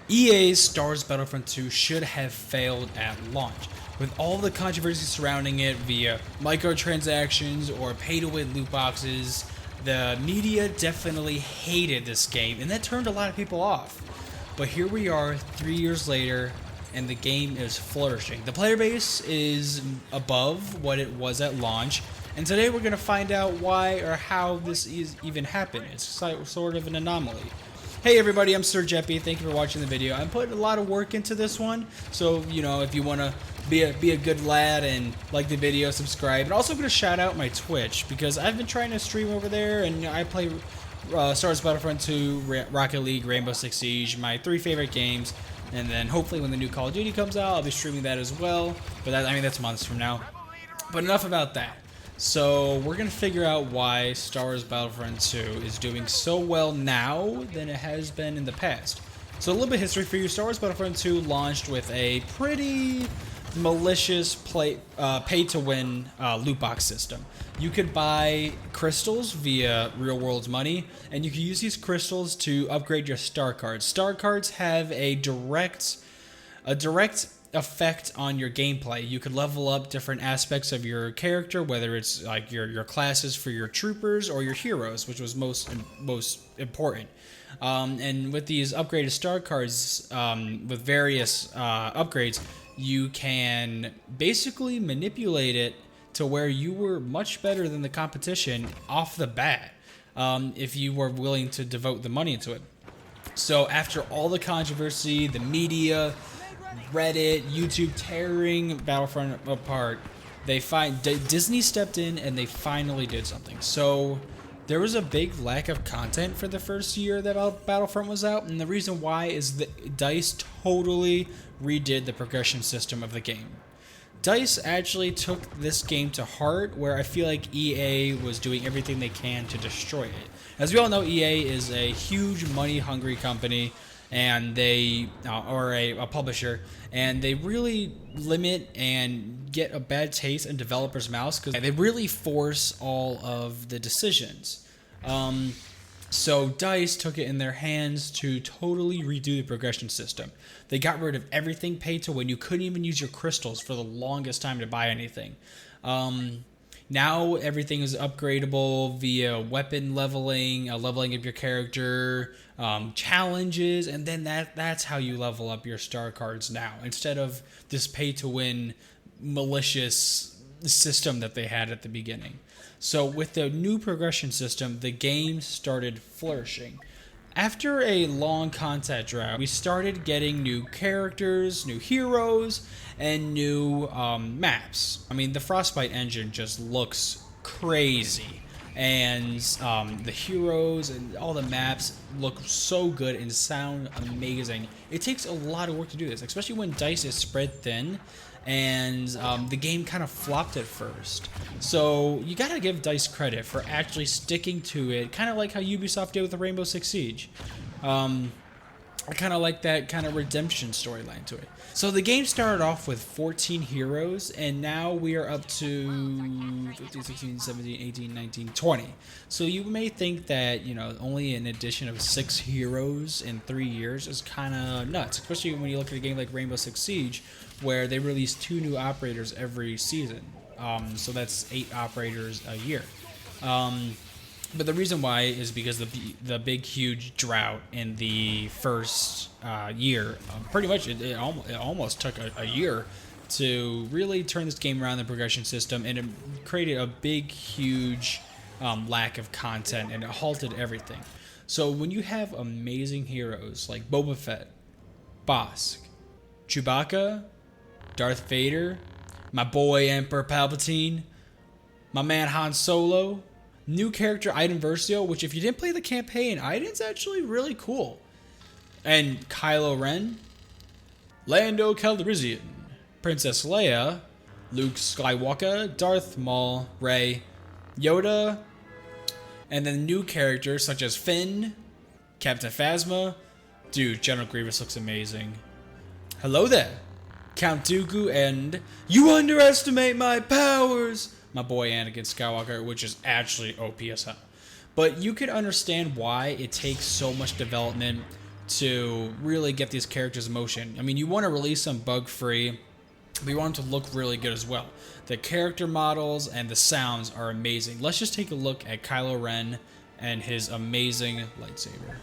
EA's Star Wars Battlefront 2 should have failed at launch. With all the controversy surrounding it via microtransactions or pay-to-win loot boxes, the media definitely hated this game, and that turned a lot of people off. But here we are 3 years later, and the game is flourishing. The player base is above what it was at launch, and today we're going to find out why or how this is even happened. It's sort of an anomaly. Hey everybody, I'm Sir Jeppy. Thank you for watching the video. I'm putting a lot of work into this one, so if you want to be a good lad and like the video, subscribe. And also going to shout out my Twitch because I've been trying to stream over there, and I play Star Wars Battlefront 2, Rocket League, Rainbow Six Siege, my 3 favorite games. And then hopefully when the new Call of Duty comes out, I'll be streaming that as well. But that's months from now. But enough about that. So we're going to figure out why Star Wars Battlefront 2 is doing so well now than it has been in the past. So a little bit of history for you. Star Wars Battlefront 2 launched with a pretty malicious pay-to-win loot box system. You could buy crystals via real-world money, and you can use these crystals to upgrade your star cards. Star cards have a direct effect on your gameplay. You could level up different aspects of your character, whether it's like your classes for your troopers or your heroes, which was most important. And with these upgraded star cards, with various upgrades, you can basically manipulate it to where you were much better than the competition off the bat, if you were willing to devote the money into it. So after all the controversy, the media, Reddit, YouTube tearing Battlefront apart, Disney stepped in and they finally did something. So there was a big lack of content for the first year that Battlefront was out, and the reason why is that DICE totally redid the progression system of the game. DICE actually took this game to heart, where I feel like EA was doing everything they can to destroy it. As we all know, EA is a huge money-hungry company, and they or a publisher, and they really limit and get a bad taste in developers' mouths because they really force all of the decisions. So DICE took it in their hands to totally redo the progression system. They got rid of everything pay to win. You couldn't even use your crystals for the longest time to buy anything. Now everything is upgradable via weapon leveling, leveling up your character, challenges, and then that's how you level up your star cards now, instead of this pay-to-win malicious system that they had at the beginning. So with the new progression system, the game started flourishing. After a long content drought, we started getting new characters, new heroes, and new maps. I mean, the Frostbite engine just looks crazy, and the heroes and all the maps look so good and sound amazing. It takes a lot of work to do this, especially when DICE is spread thin, and the game kind of flopped at first. So you gotta give DICE credit for actually sticking to it, kind of like how Ubisoft did with the Rainbow Six Siege. I kind of like that kind of redemption storyline to it. So the game started off with 14 heroes, and now we are up to 15, 16, 17, 18, 19, 20. So you may think that, only an addition of 6 heroes in 3 years is kind of nuts, especially when you look at a game like Rainbow Six Siege, where they release 2 new operators every season. So that's 8 operators a year. But the reason why is because the big huge drought in the first year, pretty much it almost took a year to really turn this game around, the progression system, and it created a big huge lack of content, and it halted everything. So when you have amazing heroes like Boba Fett, Bossk, Chewbacca, Darth Vader, my boy Emperor Palpatine, my man Han Solo, new character Iden Versio, which if you didn't play the campaign, Iden's actually really cool. And Kylo Ren, Lando Calrissian, Princess Leia, Luke Skywalker, Darth Maul, Rey, Yoda, and then new characters such as Finn, Captain Phasma. Dude, General Grievous looks amazing. Hello there, Count Dooku, and you underestimate my powers, my boy Anakin Skywalker, which is actually OP as hell. But you can understand why it takes so much development to really get these characters in motion. I mean, you want to release them bug-free, but you want them to look really good as well. The character models and the sounds are amazing. Let's just take a look at Kylo Ren and his amazing lightsaber.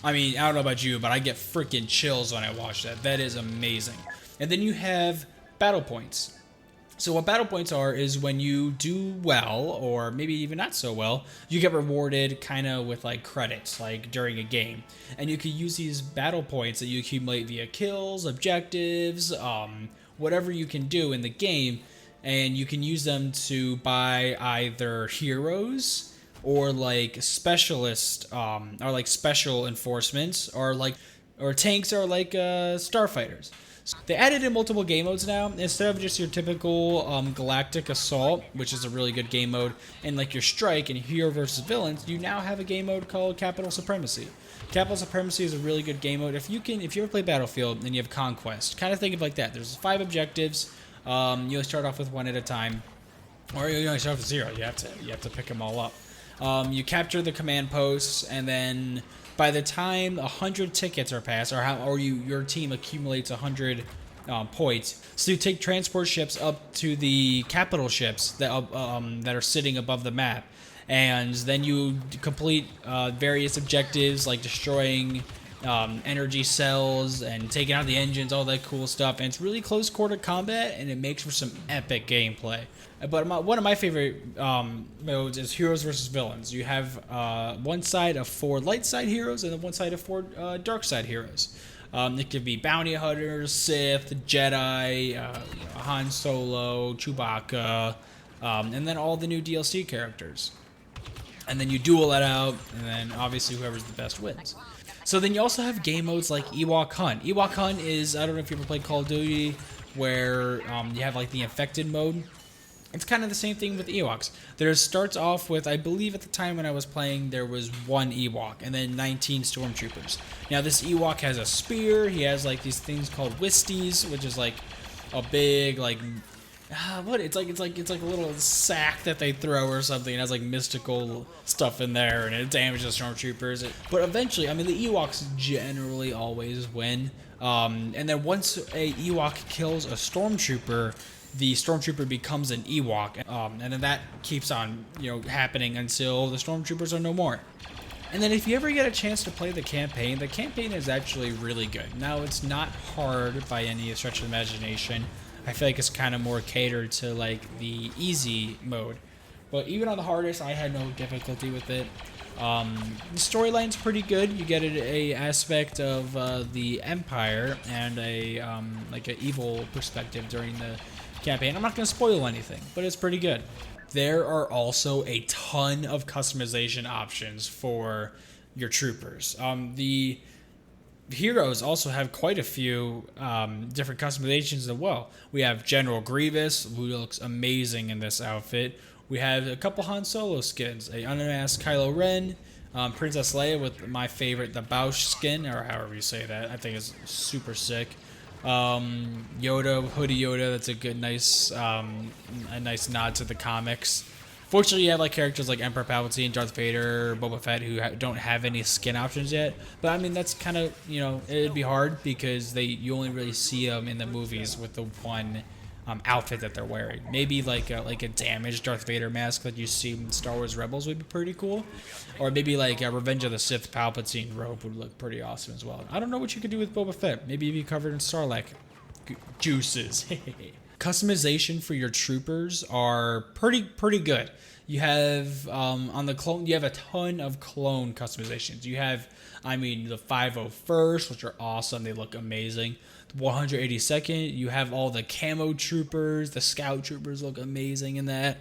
I mean, I don't know about you, but I get freaking chills when I watch that. That is amazing. And then you have battle points. So what battle points are is when you do well, or maybe even not so well, you get rewarded kind of with like credits, like during a game. And you can use these battle points that you accumulate via kills, objectives, whatever you can do in the game. And you can use them to buy either heroes, or like specialist, or like special enforcements, or tanks, or like starfighters. So they added in multiple game modes now instead of just your typical galactic assault, which is a really good game mode, and like your strike and hero versus villains. You now have a game mode called Capital Supremacy. Capital Supremacy is a really good game mode. If you ever play Battlefield and you have Conquest, kind of think of like that. There's 5 objectives. You'll start off with 1 at a time, or you only start off with 0. You have to pick them all up. You capture the command posts, and then by the time 100 tickets are passed, your team accumulates 100 points, so you take transport ships up to the capital ships that are sitting above the map, and then you complete various objectives like destroying energy cells and taking out the engines, all that cool stuff. And it's really close quarter combat, and it makes for some epic gameplay. But one of my favorite modes is heroes versus villains. You have one side of 4 light side heroes and then one side of 4 dark side heroes. It could be bounty hunters, Sith, Jedi, Han Solo, Chewbacca, and then all the new DLC characters. And then you duel that out, and then obviously whoever's the best wins. So then you also have game modes like Ewok Hunt. Ewok Hunt is, I don't know if you ever played Call of Duty, where you have like the infected mode. It's kind of the same thing with Ewoks. There starts off with, I believe at the time when I was playing, there was 1 Ewok and then 19 stormtroopers. Now this Ewok has a spear. He has like these things called Wisties, which is like a big like it's like a little sack that they throw or something. It has like mystical stuff in there, and it damages stormtroopers. But eventually, I mean, the Ewoks generally always win. And then once a Ewok kills a stormtrooper, the stormtrooper becomes an Ewok, and then that keeps on, happening until the stormtroopers are no more. And then if you ever get a chance to play the campaign is actually really good. Now, it's not hard by any stretch of the imagination. I feel like it's kind of more catered to like the easy mode. But even on the hardest, I had no difficulty with it. The storyline's pretty good. You get a aspect of the Empire and like an evil perspective during the campaign. I'm not going to spoil anything, but it's pretty good. There are also a ton of customization options for your troopers. The heroes also have quite a few different customizations as well. We have General Grievous, who looks amazing in this outfit. We have a couple Han Solo skins, a unmasked Kylo Ren, Princess Leia with my favorite, the Bausch skin, or however you say that. I think it's super sick. Yoda, Hoodie Yoda, that's a good, nice nod to the comics. Fortunately, you have like characters like Emperor Palpatine, Darth Vader, Boba Fett, who don't have any skin options yet. But I mean, that's kind of, it'd be hard because you only really see them in the movies with the one outfit that they're wearing. Maybe like a damaged Darth Vader mask that you see in Star Wars Rebels would be pretty cool. Or maybe like a Revenge of the Sith Palpatine robe would look pretty awesome as well. I don't know what you could do with Boba Fett. Maybe if you covered in Sarlacc juices. Customization for your troopers are pretty good. You have on the clone, you have a ton of clone customizations. You have, the 501st, which are awesome. They look amazing. The 182nd, you have all the camo troopers. The scout troopers look amazing in that.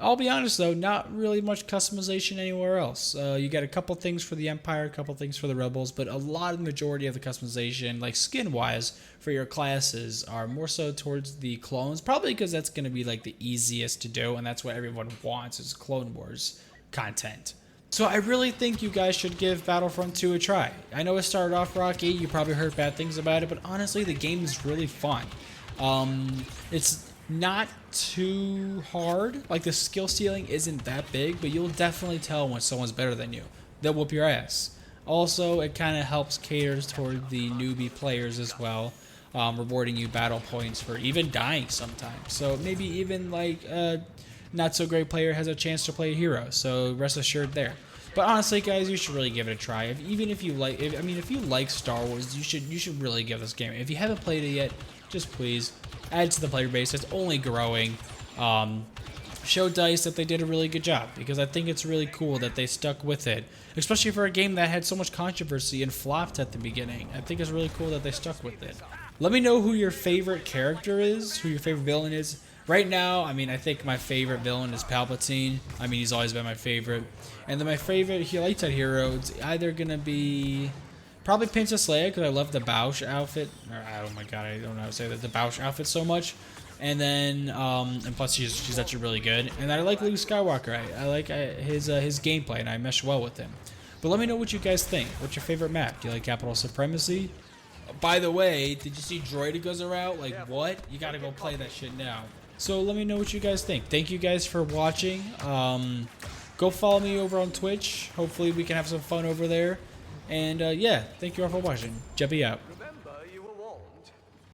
I'll be honest though, not really much customization anywhere else. You got a couple things for the Empire, a couple things for the Rebels, but a lot of the majority of the customization, like skin-wise, for your classes are more so towards the clones, probably because that's going to be like the easiest to do, and that's what everyone wants is Clone Wars content. So I really think you guys should give Battlefront 2 a try. I know it started off rocky, you probably heard bad things about it, but honestly, the game is really fun. It's Not too hard. Like the skill ceiling isn't that big, but you'll definitely tell when someone's better than you. They'll whoop your ass. Also, it kind of helps caters toward the newbie players as well, rewarding you battle points for even dying sometimes. So maybe even like a not so great player has a chance to play a hero. So rest assured there. But honestly, guys, you should really give it a try. Even if you like, if you like Star Wars, you should really give this game. If you haven't played it yet, just please add to the player base. It's only growing. Show DICE that they did a really good job, because I think it's really cool that they stuck with it, especially for a game that had so much controversy and flopped at the beginning. I think it's really cool that they stuck with it. Let me know who your favorite character is, who your favorite villain is. Right now, I mean, I think my favorite villain is Palpatine. I mean, he's always been my favorite. And then my favorite light side hero is either going to be probably Princess Leia, because I love the Bausch outfit. Oh my god, I don't know how to say that. The Bausch outfit so much. And then, and plus she's actually really good. And I like Luke Skywalker. I like his gameplay, and I mesh well with him. But let me know what you guys think. What's your favorite map? Do you like Capital Supremacy? By the way, did you see Droidekas are out? Like, what? You gotta go play that shit now. So let me know what you guys think. Thank you guys for watching. Go follow me over on Twitch. Hopefully we can have some fun over there. And yeah, thank you all for watching. Jeppy out.